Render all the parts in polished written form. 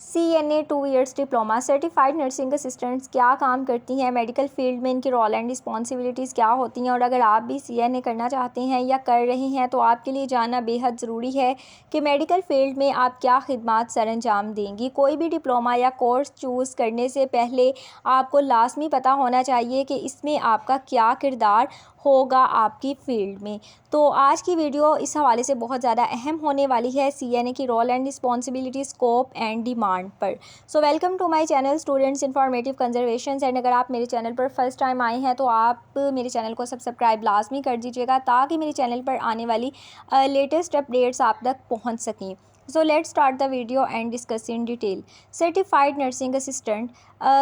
CNA 2 years diploma certified nursing assistants क्या काम करती हैं, मेडिकल फील्ड में इनकी रोल एंड रिस्पॉन्सिबिलिटीज़ क्या होती हैं, और अगर आप भी CNA करना चाहते हैं या कर रहे हैं तो आपके लिए जानना बेहद ज़रूरी है कि मेडिकल फील्ड में आप क्या खिदमात सरअंजाम देंगी। कोई भी डिप्लोमा या कोर्स चूज़ करने से पहले आपको लाजमी पता होना चाहिए कि इसमें आपका क्या किरदार होगा आपकी फ़ील्ड में। तो आज की वीडियो इस हवाले से बहुत ज़्यादा अहम होने वाली है, CNA की role and responsibility, scope and demand पर। So welcome to my channel students informative conservation. And अगर आप मेरे चैनल पर फर्स्ट टाइम आए हैं तो आप मेरे चैनल को सब्सक्राइब लाजमी कर दीजिएगा ताकि मेरे चैनल पर आने वाली लेटेस्ट अपडेट्स आप तक पहुँच सकें। So let's start the video and discuss in detail. Certified nursing assistant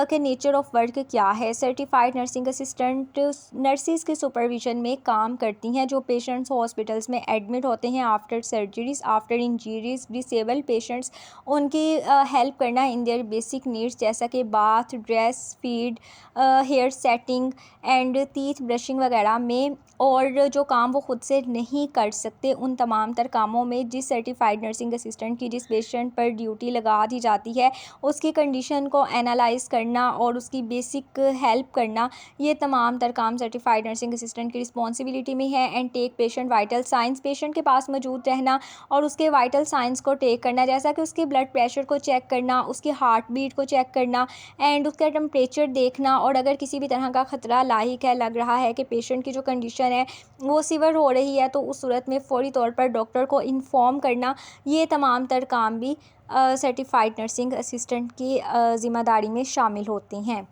के नेचर ऑफ वर्क क्या है। सर्टिफाइड नर्सिंग असिस्टेंट नर्सिस के सुपरविजन में काम करती हैं जो पेशेंट्स हॉस्पिटल्स में एडमिट होते हैं after surgeries, after injuries, disable patients, उनकी हेल्प करना इन देयर बेसिक नीड्स जैसा कि bath, dress, feed, hair setting and teeth brushing वगैरह में, और जो काम वो खुद से नहीं कर सकते उन तमाम तर कामों में जिस सर्टिफाइड नर्सिंग असिस्टेंट की जिस पेशेंट पर ड्यूटी लगा दी जाती है उसकी कंडीशन को एनालाइज करना और उसकी बेसिक हेल्प करना, ये तमाम तर काम सर्टिफाइड नर्सिंग असिस्टेंट की रिस्पॉन्सिबिलिटी में है। And take patient vital signs, patient के पास मौजूद रहना और उसके वाइटल साइंस को टेक करना, जैसा कि उसके ब्लड प्रेशर को चेक करना, उसकी हार्ट बीट को चेक करना एंड उसका टेम्परेचर देखना, और अगर किसी भी तरह का ख़तरा लाहिक है, लग रहा है कि पेशेंट की जो कंडीशन है वो सीवियर हो रही है, तो उस सूरत में फ़ौरी तौर पर डॉक्टर को इन्फॉर्म करना, ये तमाम तर काम भी सर्टिफाइड नर्सिंग असिस्टेंट की ज़िम्मेदारी में शामिल होते हैं।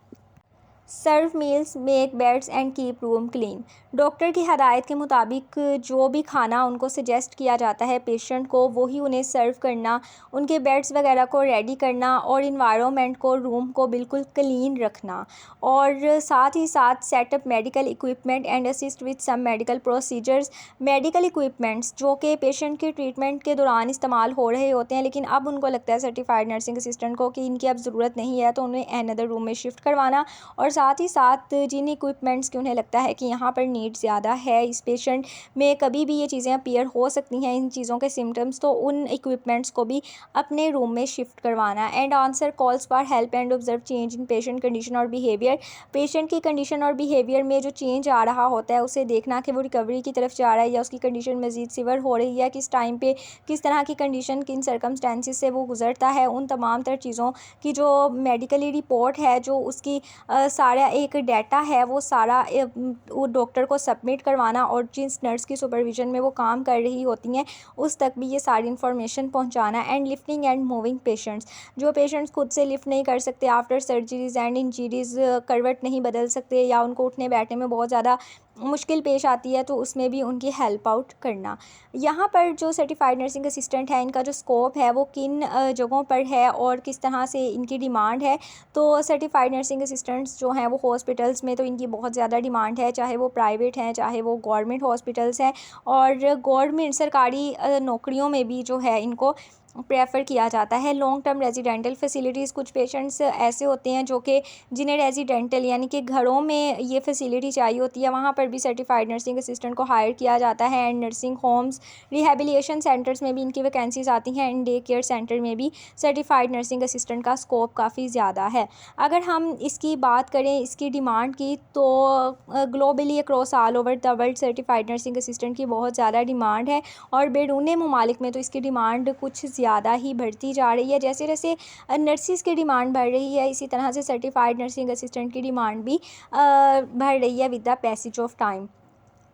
Serve meals, make beds and keep room clean. Doctor की हदायत के मुताबिक जो भी खाना उनको सजेस्ट किया जाता है पेशेंट को वही उन्हें सर्व करना, उनके बेड्स वगैरह को रेडी करना और इन्वायरमेंट को, रूम को बिल्कुल क्लीन रखना, और साथ ही साथ setup medical equipment and assist with some medical procedures. Medical equipments जो कि पेशेंट के ट्रीटमेंट के दौरान इस्तेमाल हो रहे होते हैं लेकिन अब उनको लगता है सर्टिफाइड नर्सिंग असिस्टेंट को कि इनकी अब ज़रूरत नहीं है, तो उन्हें अनदर रूम में शिफ्ट करवाना, और साथ ही साथ जिन इक्विपमेंट्स की उन्हें लगता है कि यहाँ पर नीड ज़्यादा है, इस पेशेंट में कभी भी ये चीज़ें अपीयर हो सकती हैं, इन चीज़ों के सिम्टम्स, तो उन इक्विपमेंट्स को भी अपने रूम में शिफ्ट करवाना। And answer calls for help and observe change in patient condition और बिहेवियर। पेशेंट की कंडीशन और बिहेवियर में जो चेंज आ रहा होता है उसे देखना कि वो रिकवरी की तरफ जा रहा है या उसकी कंडीशन मज़ीद सीवियर हो रही है, किस टाइम पे किस तरह की कंडीशन, किन सर्कमस्टेंसेस से वो गुजरता है, उन तमाम तर चीज़ों की जो मेडिकली रिपोर्ट है, जो उसकी सारा एक डाटा है, वो सारा वो डॉक्टर को सबमिट करवाना, और जिस नर्स की सुपरविजन में वो काम कर रही होती हैं उस तक भी ये सारी इन्फॉर्मेशन पहुंचाना। And lifting and moving patients, जो पेशेंट्स खुद से लिफ्ट नहीं कर सकते आफ्टर सर्जरीज एंड इंजरीज, करवट नहीं बदल सकते या उनको उठने बैठने में बहुत ज़्यादा मुश्किल पेश आती है, तो उसमें भी उनकी हेल्प आउट करना। यहाँ पर जो सर्टिफाइड नर्सिंग असिस्टेंट है इनका जो स्कोप है वो किन जगहों पर है और किस तरह से इनकी डिमांड है। तो सर्टिफाइड नर्सिंग असिस्टेंट्स जो हैं वो हॉस्पिटल्स में तो इनकी बहुत ज़्यादा डिमांड है, चाहे वो प्राइवेट हैं चाहे वो गवर्नमेंट हॉस्पिटल्स हैं, और गवर्नमेंट सरकारी नौकरियों में भी जो है इनको प्रेफर किया जाता है। लॉन्ग टर्म रेजिडेंटल फैसिलिटीज़, कुछ पेशेंट्स ऐसे होते हैं जो कि जिन्हें रेजिडेंटल यानी कि घरों में ये फैसिलिटी चाहिए होती है, वहाँ पर भी सर्टिफाइड नर्सिंग असिस्टेंट को हायर किया जाता है। And nursing homes, rehabilitation centres में भी इनकी वैकेंसीज आती हैं। एंड डे केयर सेंटर में भी सर्टिफाइड नर्सिंग असिस्टेंट का स्कोप काफ़ी ज़्यादा है। अगर हम इसकी बात करें इसकी डिमांड की, तो globally across all over the world certified nursing assistant की बहुत ज़्यादा डिमांड है, और बैरून ममालिक में तो इसकी डिमांड कुछ ज़्यादा ही बढ़ती जा रही है। जैसे जैसे नर्सिस की डिमांड बढ़ रही है इसी तरह से सर्टिफाइड नर्सिंग असिस्टेंट की डिमांड भी बढ़ रही है with the passage of time.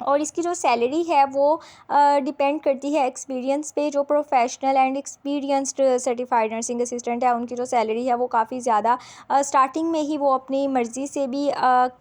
और इसकी जो सैलरी है वो डिपेंड करती है एक्सपीरियंस पे। जो professional and experienced certified nursing assistant है उनकी जो सैलरी है वो काफ़ी ज़्यादा स्टार्टिंग में ही वो अपनी मर्ज़ी से भी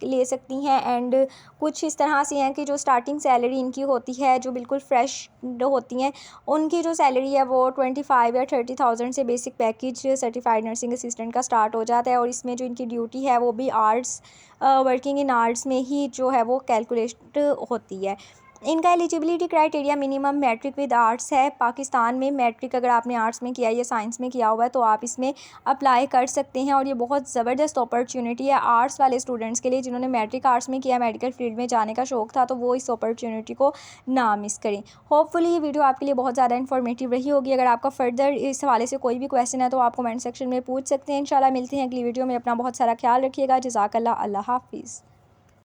ले सकती हैं। एंड कुछ इस तरह से हैं कि जो स्टार्टिंग सैलरी इनकी होती है जो बिल्कुल फ्रेश होती हैं उनकी जो सैलरी है वो 25 या 30,000 से basic package certified nursing assistant का स्टार्ट हो जाता है। और इसमें जो इनकी ड्यूटी है वो भी आर्ट्स, वर्किंग इन आर्ट्स में ही जो है वो कैलकुलेट होती है। इनका eligibility criteria minimum matric with arts है। पाकिस्तान में मैट्रिक अगर आपने आर्ट्स में किया है या साइंस में किया हुआ है तो आप इसमें अप्लाई कर सकते हैं, और ये बहुत ज़बरदस्त अपॉर्चुनिटी है आर्ट्स वाले स्टूडेंट्स के लिए। जिन्होंने मैट्रिक आर्ट्स में किया, मेडिकल फील्ड में जाने का शौक़ था, तो वो इस अपॉर्चुनिटी को ना मिस करें। होपफुली ये वीडियो आपके लिए बहुत ज़्यादा इन्फॉर्मेटिव रही होगी। अगर आपका फर्दर इस हवाले से कोई भी क्वेश्चन है तो आप कमेंट सेक्शन में पूछ सकते हैं। इंशाल्लाह मिलते हैं अगली वीडियो में। अपना बहुत सारा ख्याल रखिएगा। जज़ाकल्लाह। अल्लाह हाफ़िज़।